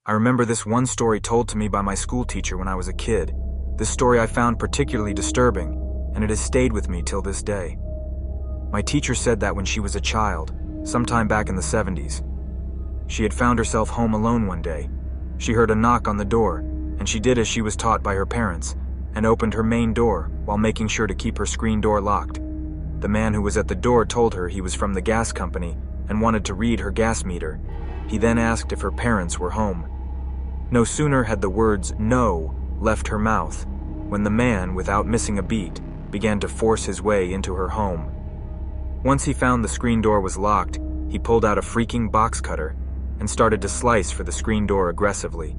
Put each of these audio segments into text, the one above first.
I remember this one story told to me by my school teacher when I was a kid. This story I found particularly disturbing, and it has stayed with me till this day. My teacher said that when she was a child, sometime back in the 70s, she had found herself home alone one day. She heard a knock on the door, and she did as she was taught by her parents, and opened her main door while making sure to keep her screen door locked. The man who was at the door told her he was from the gas company and wanted to read her gas meter. He then asked if her parents were home. No sooner had the words "no" left her mouth when the man, without missing a beat, began to force his way into her home. Once he found the screen door was locked, he pulled out a freaking box cutter and started to slice for the screen door aggressively.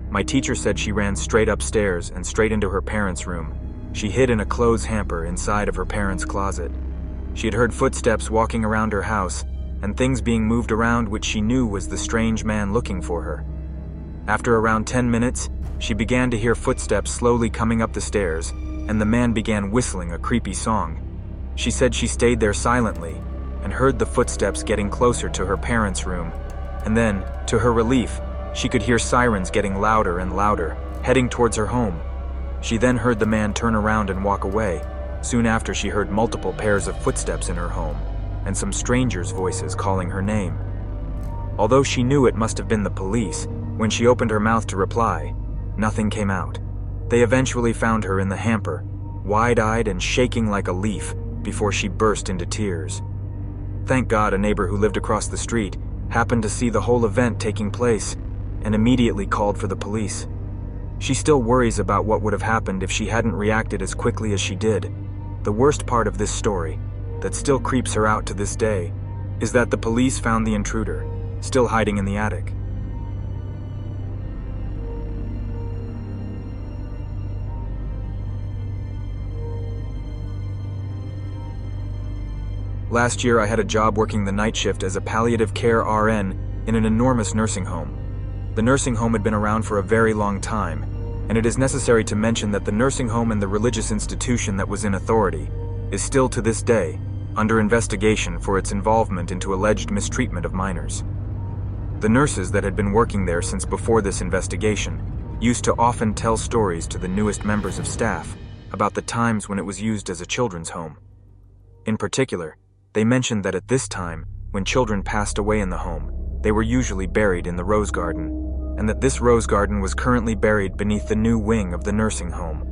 My teacher said she ran straight upstairs and straight into her parents' room. She hid in a clothes hamper inside of her parents' closet. She had heard footsteps walking around her house and things being moved around, which she knew was the strange man looking for her. After around 10 minutes, she began to hear footsteps slowly coming up the stairs, and the man began whistling a creepy song. She said she stayed there silently and heard the footsteps getting closer to her parents' room, and then, to her relief, she could hear sirens getting louder and louder, heading towards her home. She then heard the man turn around and walk away. Soon after, she heard multiple pairs of footsteps in her home, and some strangers' voices calling her name. Although she knew it must have been the police, when she opened her mouth to reply, nothing came out. They eventually found her in the hamper, wide-eyed and shaking like a leaf, before she burst into tears. Thank God a neighbor who lived across the street happened to see the whole event taking place and immediately called for the police. She still worries about what would have happened if she hadn't reacted as quickly as she did. The worst part of this story, that still creeps her out to this day, is that the police found the intruder, still hiding in the attic. Last year, I had a job working the night shift as a palliative care RN in an enormous nursing home. The nursing home had been around for a very long time, and it is necessary to mention that the nursing home and the religious institution that was in authority is still to this day under investigation for its involvement into alleged mistreatment of minors. The nurses that had been working there since before this investigation used to often tell stories to the newest members of staff about the times when it was used as a children's home. In particular, they mentioned that at this time, when children passed away in the home, they were usually buried in the rose garden, and that this rose garden was currently buried beneath the new wing of the nursing home.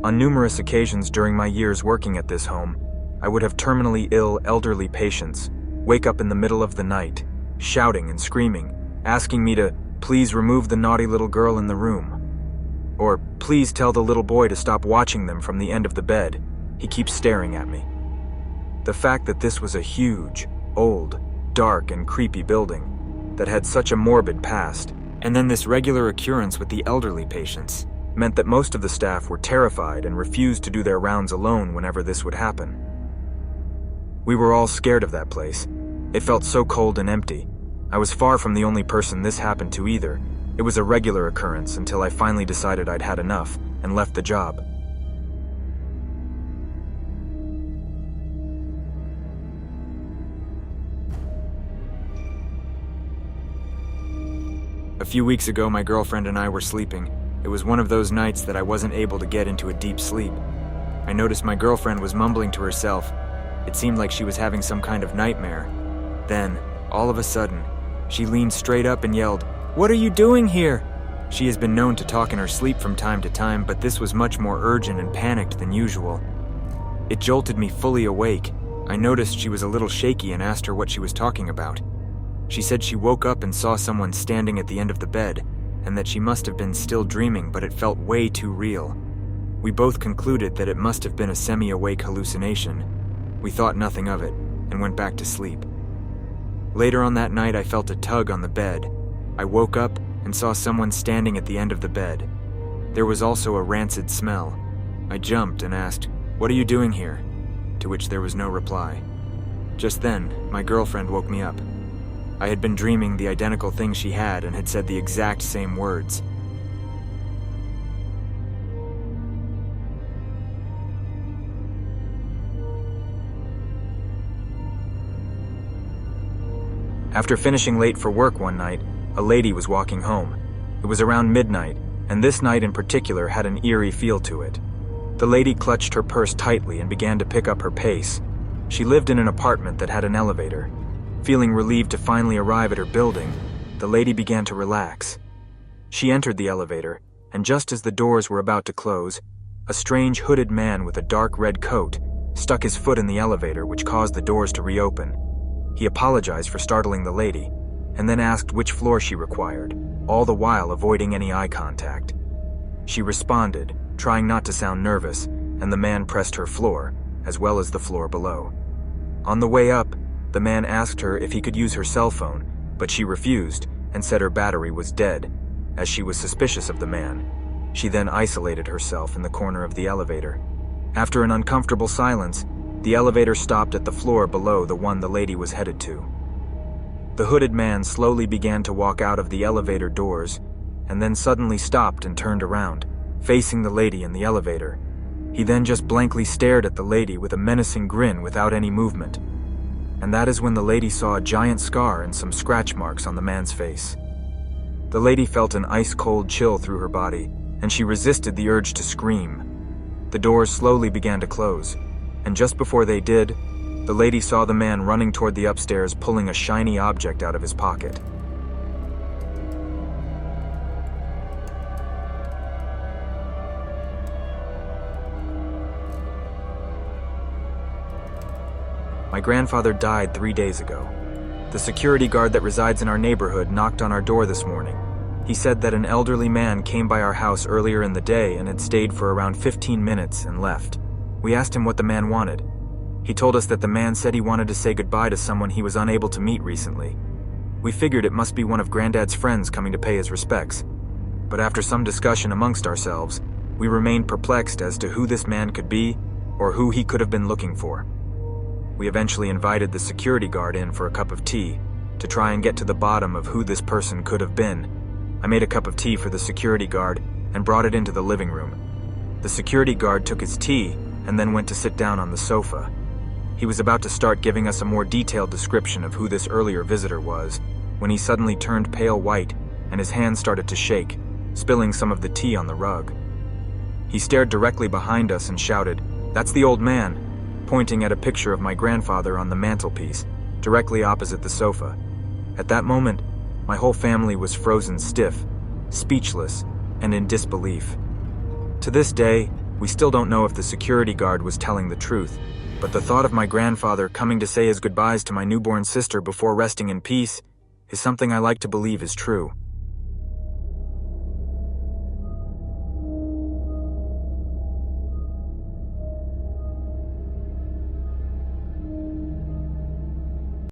On numerous occasions during my years working at this home, I would have terminally ill elderly patients wake up in the middle of the night, shouting and screaming, asking me to please remove the naughty little girl in the room, or please tell the little boy to stop watching them from the end of the bed. He keeps staring at me. The fact that this was a huge, old, dark, and creepy building that had such a morbid past, and then this regular occurrence with the elderly patients, meant that most of the staff were terrified and refused to do their rounds alone whenever this would happen. We were all scared of that place. It felt so cold and empty. I was far from the only person this happened to either. It was a regular occurrence until I finally decided I'd had enough and left the job. A few weeks ago, my girlfriend and I were sleeping. It was one of those nights that I wasn't able to get into a deep sleep. I noticed my girlfriend was mumbling to herself. It seemed like she was having some kind of nightmare. Then, all of a sudden, she leaned straight up and yelled, "What are you doing here?" She has been known to talk in her sleep from time to time, but this was much more urgent and panicked than usual. It jolted me fully awake. I noticed she was a little shaky and asked her what she was talking about. She said she woke up and saw someone standing at the end of the bed, and that she must have been still dreaming, but it felt way too real. We both concluded that it must have been a semi-awake hallucination. We thought nothing of it, and went back to sleep. Later on that night, I felt a tug on the bed. I woke up and saw someone standing at the end of the bed. There was also a rancid smell. I jumped and asked, "What are you doing here?" To which there was no reply. Just then, my girlfriend woke me up. I had been dreaming the identical thing she had and had said the exact same words. After finishing late for work one night, A lady was walking home. It was around midnight, and this night in particular had an eerie feel to it. The lady clutched her purse tightly and began to pick up her pace. She lived in an apartment that had an elevator. Feeling relieved to finally arrive at her building, the lady began to relax. She entered the elevator, and just as the doors were about to close, a strange hooded man with a dark red coat stuck his foot in the elevator, which caused the doors to reopen. He apologized for startling the lady, and then asked which floor she required, all the while avoiding any eye contact. She responded, trying not to sound nervous, and the man pressed her floor, as well as the floor below. On the way up, the man asked her if he could use her cell phone, but she refused and said her battery was dead, as she was suspicious of the man. She then isolated herself in the corner of the elevator. After an uncomfortable silence, the elevator stopped at the floor below the one the lady was headed to. The hooded man slowly began to walk out of the elevator doors, and then suddenly stopped and turned around, facing the lady in the elevator. He then just blankly stared at the lady with a menacing grin without any movement. And that is when the lady saw a giant scar and some scratch marks on the man's face. The lady felt an ice-cold chill through her body, and she resisted the urge to scream. The doors slowly began to close, and just before they did, the lady saw the man running toward the upstairs, pulling a shiny object out of his pocket. My grandfather died 3 days ago. The security guard that resides in our neighborhood knocked on our door this morning. He said that an elderly man came by our house earlier in the day and had stayed for around 15 minutes and left. We asked him what the man wanted. He told us that the man said he wanted to say goodbye to someone he was unable to meet recently. We figured it must be one of Granddad's friends coming to pay his respects. But after some discussion amongst ourselves, we remained perplexed as to who this man could be or who he could have been looking for. We eventually invited the security guard in for a cup of tea to try and get to the bottom of who this person could have been. I made a cup of tea for the security guard and brought it into the living room. The security guard took his tea and then went to sit down on the sofa. He was about to start giving us a more detailed description of who this earlier visitor was when he suddenly turned pale white and his hand started to shake, spilling some of the tea on the rug. He stared directly behind us and shouted, "That's the old man," pointing at a picture of my grandfather on the mantelpiece, directly opposite the sofa. At that moment, my whole family was frozen stiff, speechless, and in disbelief. To this day, we still don't know if the security guard was telling the truth, but the thought of my grandfather coming to say his goodbyes to my newborn sister before resting in peace is something I like to believe is true.